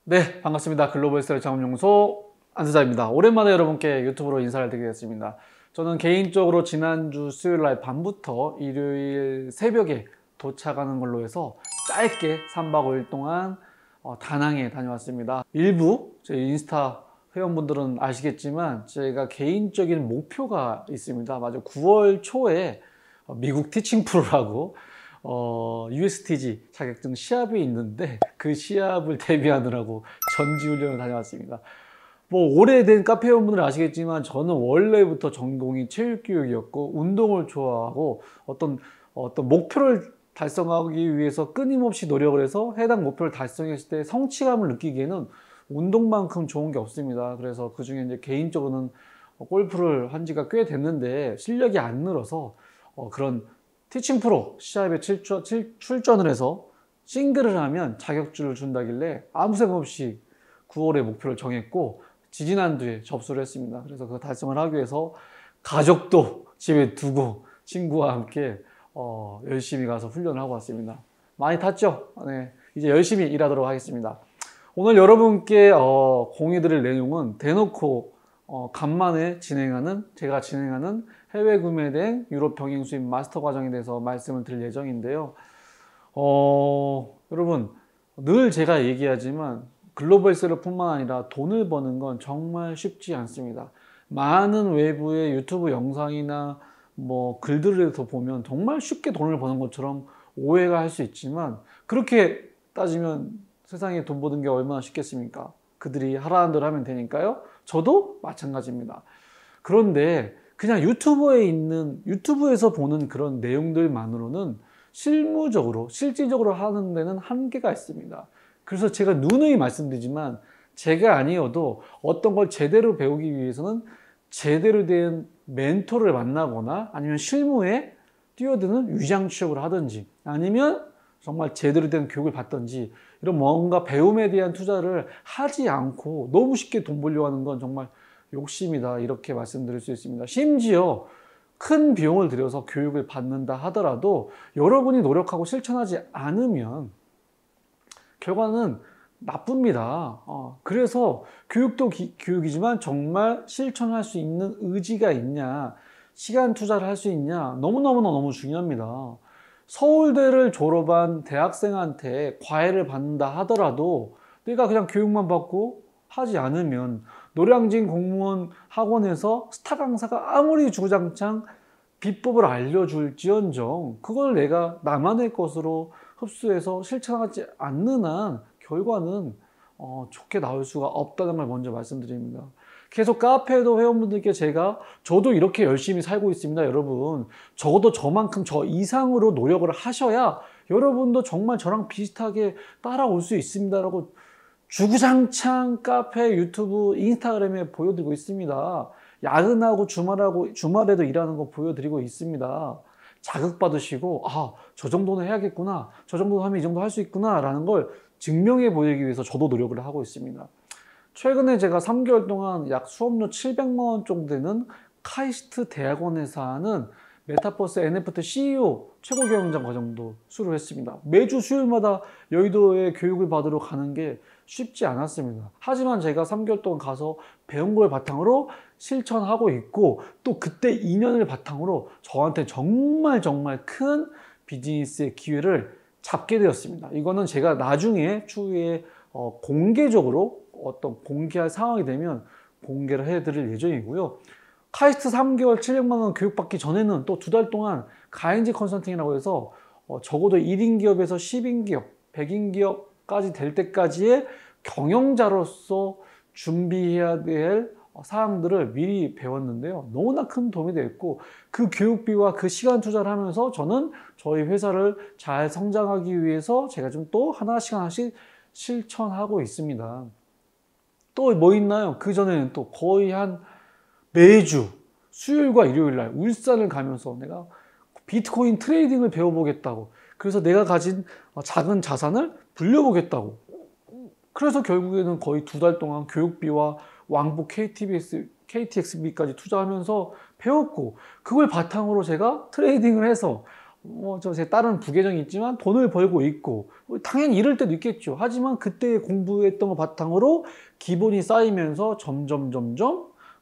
네, 반갑습니다. 글로벌 스타일 창업연구소 안수자입니다. 오랜만에 여러분께 유튜브로 인사를 드리겠습니다. 저는 개인적으로 지난주 수요일 날 밤부터 일요일 새벽에 도착하는 걸로 해서 짧게 3박 5일 동안 다낭에 다녀왔습니다. 일부 제 인스타 회원분들은 아시겠지만 제가 개인적인 목표가 있습니다. 맞아, 9월 초에 미국 티칭 프로라고 USTG 자격증 시합이 있는데 그 시합을 대비하느라고 전지훈련을 다녀왔습니다. 뭐 오래된 카페 회원분들은 아시겠지만 저는 원래부터 전공이 체육교육이었고 운동을 좋아하고 어떤 목표를 달성하기 위해서 끊임없이 노력을 해서 해당 목표를 달성했을 때 성취감을 느끼기에는 운동만큼 좋은 게 없습니다. 그래서 그 중에 이제 개인적으로는 골프를 한 지가 꽤 됐는데 실력이 안 늘어서 그런 티칭 프로 시합에 출전을 해서 싱글을 하면 자격증을 준다길래 아무 생각 없이 9월에 목표를 정했고 지지난주에 접수를 했습니다. 그래서 그 달성을 하기 위해서 가족도 집에 두고 친구와 함께 열심히 가서 훈련을 하고 왔습니다. 많이 탔죠? 네, 이제 열심히 일하도록 하겠습니다. 오늘 여러분께 공유 드릴 내용은 대놓고 간만에 제가 진행하는 해외 구매된 유럽 병행 수입 마스터 과정에 대해서 말씀을 드릴 예정인데요. 여러분, 늘 제가 얘기하지만 글로벌 셀러뿐만 아니라 돈을 버는 건 정말 쉽지 않습니다. 많은 외부의 유튜브 영상이나 뭐 글들에서 보면 정말 쉽게 돈을 버는 것처럼 오해가 할 수 있지만 그렇게 따지면 세상에 돈 버는 게 얼마나 쉽겠습니까? 그들이 하라는 대로 하면 되니까요. 저도 마찬가지입니다. 그런데 그냥 유튜브에서 보는 그런 내용들만으로는 실질적으로 하는 데는 한계가 있습니다. 그래서 제가 누누이 말씀드리지만 제가 아니어도 어떤 걸 제대로 배우기 위해서는 제대로 된 멘토를 만나거나 아니면 실무에 뛰어드는 위장 취업을 하든지 아니면 정말 제대로 된 교육을 받든지 이런 뭔가 배움에 대한 투자를 하지 않고 너무 쉽게 돈 벌려고 하는 건 정말 욕심이다, 이렇게 말씀드릴 수 있습니다. 심지어 큰 비용을 들여서 교육을 받는다 하더라도 여러분이 노력하고 실천하지 않으면 결과는 나쁩니다. 그래서 교육도 교육이지만 정말 실천할 수 있는 의지가 있냐, 시간 투자를 할 수 있냐, 너무 중요합니다. 서울대를 졸업한 대학생한테 과외를 받는다 하더라도 내가 그냥 교육만 받고 하지 않으면 노량진 공무원 학원에서 스타 강사가 아무리 주구장창 비법을 알려줄지언정 그걸 내가 나만의 것으로 흡수해서 실천하지 않는 한 결과는 좋게 나올 수가 없다는 걸 먼저 말씀드립니다. 계속 카페도 회원분들께 저도 이렇게 열심히 살고 있습니다. 여러분, 적어도 저만큼 저 이상으로 노력을 하셔야 여러분도 정말 저랑 비슷하게 따라올 수 있습니다 라고 주구장창 카페, 유튜브, 인스타그램에 보여드리고 있습니다. 야근하고 주말에도 일하는 거 보여드리고 있습니다. 자극받으시고 저 정도는 해야겠구나, 저 정도 하면 이 정도 할 수 있구나 라는 걸 증명해 보이기 위해서 저도 노력을 하고 있습니다. 최근에 제가 3개월 동안 약 수업료 700만 원 정도 되는 카이스트 대학원에서 하는 메타버스 NFT CEO 최고 경영자 과정도 수료를 했습니다. 매주 수요일마다 여의도에 교육을 받으러 가는 게 쉽지 않았습니다. 하지만 제가 3개월 동안 가서 배운 걸 바탕으로 실천하고 있고 또 그때 2년을 바탕으로 저한테 정말 큰 비즈니스의 기회를 잡게 되었습니다. 이거는 제가 나중에 추후에 공개적으로 공개할 상황이 되면 공개를 해드릴 예정이고요. 카이스트 3개월 700만 원 교육받기 전에는 또 2달 동안 가인지 컨설팅이라고 해서 적어도 1인 기업에서 10인 기업, 100인 기업까지 될 때까지의 경영자로서 준비해야 될 사항들을 미리 배웠는데요. 너무나 큰 도움이 됐고 그 교육비와 그 시간 투자를 하면서 저는 저희 회사를 잘 성장하기 위해서 제가 좀 또 하나씩 실천하고 있습니다. 또 뭐 있나요? 그 전에는 또 거의 매주 수요일과 일요일 날 울산을 가면서 내가 비트코인 트레이딩을 배워보겠다고, 그래서 내가 가진 작은 자산을 불려보겠다고, 그래서 결국에는 거의 2달 동안 교육비와 왕복 KTX비까지 투자하면서 배웠고 그걸 바탕으로 제가 트레이딩을 해서 제 딸은 부계정이 있지만 돈을 벌고 있고 당연히 이럴 때도 있겠죠. 하지만 그때 공부했던 거 바탕으로 기본이 쌓이면서 점점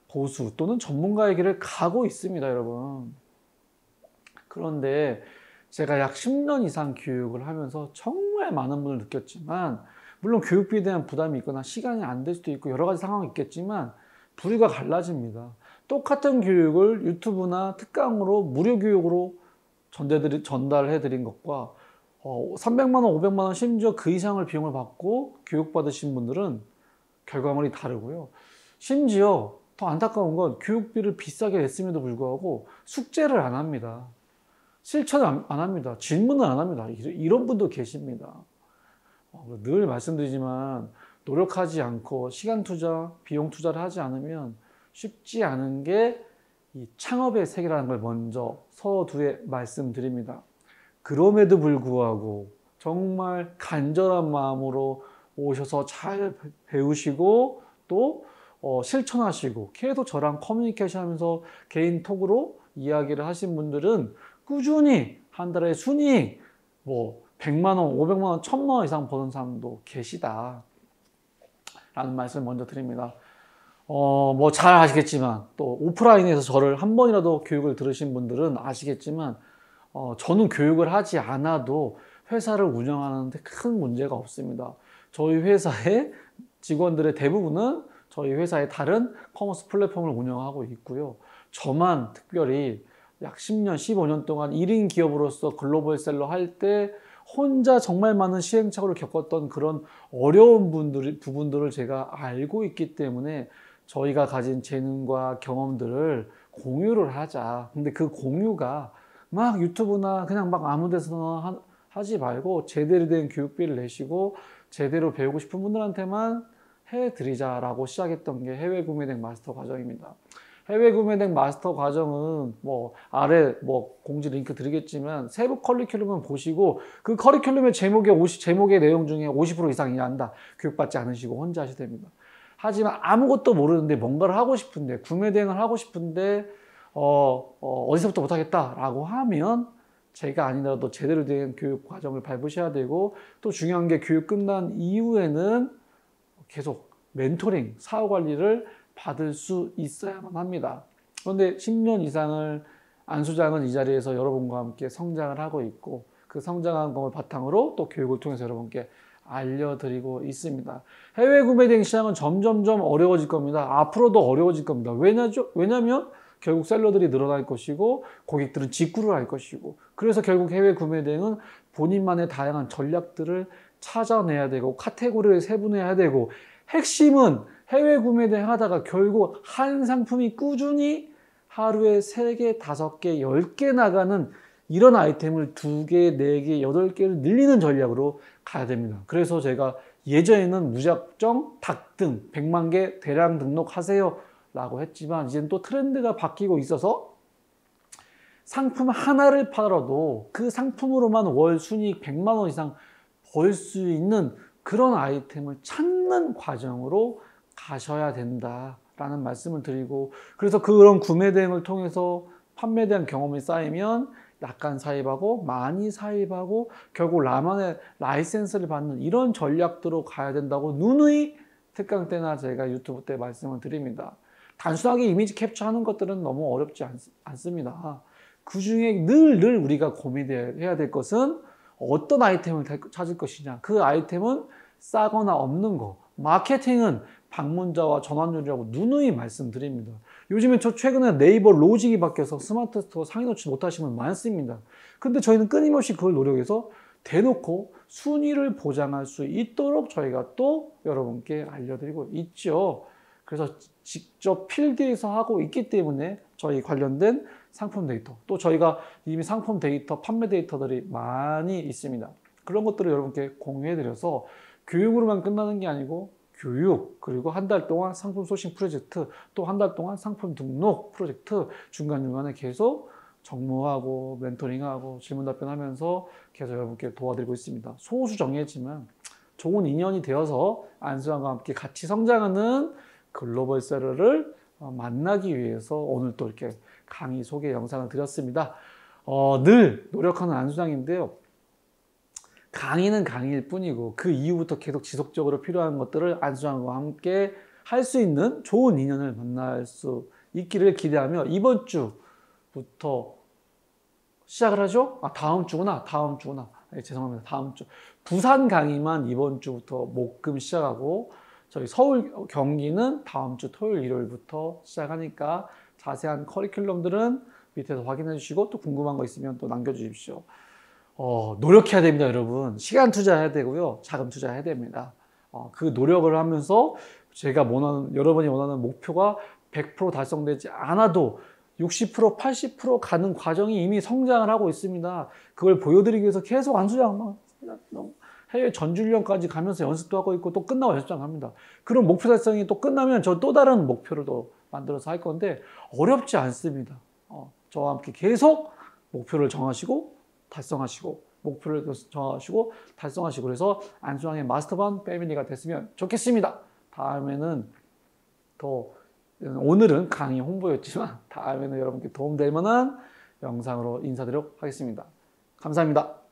고수 또는 전문가의 길을 가고 있습니다, 여러분. 그런데 제가 약 10년 이상 교육을 하면서 정말 많은 분을 느꼈지만, 물론 교육비에 대한 부담이 있거나 시간이 안 될 수도 있고 여러 가지 상황이 있겠지만 부류가 갈라집니다. 똑같은 교육을 유튜브나 특강으로 무료 교육으로 전달해 드린 것과 300만 원, 500만 원 심지어 그 이상을 비용을 받고 교육받으신 분들은 결과물이 다르고요. 심지어 더 안타까운 건 교육비를 비싸게 냈음에도 불구하고 숙제를 안 합니다. 실천을 안 합니다. 질문을 안 합니다. 이런 분도 계십니다. 늘 말씀드리지만 노력하지 않고 시간 투자, 비용 투자를 하지 않으면 쉽지 않은 게 이 창업의 세계라는 걸 먼저 서두에 말씀드립니다. 그럼에도 불구하고 정말 간절한 마음으로 오셔서 잘 배우시고 또 실천하시고 계속 저랑 커뮤니케이션 하면서 개인 톡으로 이야기를 하신 분들은 꾸준히 한 달에 순이익 100만 원, 500만 원, 1000만 원 이상 버는 사람도 계시다 라는 말씀을 먼저 드립니다. 잘 아시겠지만 또 오프라인에서 저를 한 번이라도 교육을 들으신 분들은 아시겠지만 저는 교육을 하지 않아도 회사를 운영하는데 큰 문제가 없습니다. 저희 회사의 직원들의 대부분은 저희 회사의 다른 커머스 플랫폼을 운영하고 있고요. 저만 특별히 약 10년, 15년 동안 1인 기업으로서 글로벌 셀러 할 때 혼자 정말 많은 시행착오를 겪었던 그런 어려운 부분들을 제가 알고 있기 때문에 저희가 가진 재능과 경험들을 공유를 하자. 근데 그 공유가 막 유튜브나 그냥 막 아무 데서나 하지 말고 제대로 된 교육비를 내시고 제대로 배우고 싶은 분들한테만 해드리자라고 시작했던 게 해외 구매덱 마스터 과정입니다. 해외 구매덱 마스터 과정은 아래 공지 링크 드리겠지만 세부 커리큘럼은 보시고 그 커리큘럼의 제목의 내용 중에 50% 이상이 한다. 교육받지 않으시고 혼자 하셔야 됩니다. 하지만 아무것도 모르는데 뭔가를 하고 싶은데 구매대행을 하고 싶은데 어디서부터 못하겠다라고 하면 제가 아니더라도 제대로 된 교육 과정을 밟으셔야 되고, 또 중요한 게 교육 끝난 이후에는 계속 멘토링, 사후 관리를 받을 수 있어야만 합니다. 그런데 10년 이상을 안수장은 이 자리에서 여러분과 함께 성장을 하고 있고 그 성장한 것을 바탕으로 또 교육을 통해서 여러분께 알려드리고 있습니다. 해외 구매 대행 시장은 점점점 어려워질 겁니다. 앞으로도 어려워질 겁니다. 왜냐면 결국 셀러들이 늘어날 것이고 고객들은 직구를 할 것이고, 그래서 결국 해외 구매 대행은 본인만의 다양한 전략들을 찾아내야 되고 카테고리를 세분해야 되고, 핵심은 해외 구매 대행 하다가 결국 한 상품이 꾸준히 하루에 3개, 5개, 10개 나가는 이런 아이템을 2개, 4개, 8개를 늘리는 전략으로 가야 됩니다. 그래서 제가 예전에는 무작정 닭등 100만 개 대량 등록하세요 라고 했지만 이제는 또 트렌드가 바뀌고 있어서 상품 하나를 팔아도 그 상품으로만 월 순이익 100만 원 이상 벌 수 있는 그런 아이템을 찾는 과정으로 가셔야 된다라는 말씀을 드리고, 그래서 그런 구매 대행을 통해서 판매에 대한 경험이 쌓이면 약간 사입하고 많이 사입하고 결국 나만의 라이센스를 받는 이런 전략들로 가야 된다고 누누이 특강 때나 제가 유튜브 때 말씀을 드립니다. 단순하게 이미지 캡처하는 것들은 너무 어렵지 않습니다. 그 중에 늘 우리가 고민해야 될 것은 어떤 아이템을 찾을 것이냐. 그 아이템은 싸거나 없는 거. 마케팅은 방문자와 전환율이라고 누누이 말씀드립니다. 요즘에 최근에 네이버 로직이 바뀌어서 스마트 스토어 상위 노출 못하시는 분 많습니다. 근데 저희는 끊임없이 그걸 노력해서 대놓고 순위를 보장할 수 있도록 저희가 또 여러분께 알려드리고 있죠. 그래서 직접 필드에서 하고 있기 때문에 저희 관련된 상품 데이터, 또 저희가 이미 상품 데이터, 판매 데이터들이 많이 있습니다. 그런 것들을 여러분께 공유해드려서 교육으로만 끝나는 게 아니고 교육, 그리고 한 달 동안 상품 소싱 프로젝트, 또 한 달 동안 상품 등록 프로젝트 중간중간에 계속 정모하고 멘토링하고 질문 답변하면서 계속 여러분께 도와드리고 있습니다. 소수 정예지만 좋은 인연이 되어서 안수환과 함께 같이 성장하는 글로벌 셀러를 만나기 위해서 오늘 또 이렇게 강의 소개 영상을 드렸습니다. 늘 노력하는 안수장인데요. 강의는 강의일 뿐이고 그 이후부터 계속 지속적으로 필요한 것들을 안수장과 함께 할 수 있는 좋은 인연을 만날 수 있기를 기대하며 이번 주부터 시작을 하죠? 다음 주구나. 죄송합니다. 다음 주. 부산 강의만 이번 주부터 목금 시작하고 저희 서울 경기는 다음 주 토요일, 일요일부터 시작하니까 자세한 커리큘럼들은 밑에서 확인해 주시고 또 궁금한 거 있으면 또 남겨주십시오. 노력해야 됩니다, 여러분. 시간 투자해야 되고요. 자금 투자해야 됩니다. 그 노력을 하면서 여러분이 원하는 목표가 100% 달성되지 않아도 60%, 80% 가는 과정이 이미 성장을 하고 있습니다. 그걸 보여드리기 위해서 계속 안수장 해외 전주훈련까지 가면서 연습도 하고 있고 또 끝나고 연습장 갑니다. 그럼 목표 달성이 또 끝나면 저 또 다른 목표를 또 만들어서 할 건데 어렵지 않습니다. 저와 함께 계속 목표를 정하시고 달성하시고 목표를 정하시고 달성하시고 그래서 안수장의 마스터반 패밀리가 됐으면 좋겠습니다. 다음에는 오늘은 강의 홍보였지만 다음에는 여러분께 도움될 만한 영상으로 인사드리도록 하겠습니다. 감사합니다.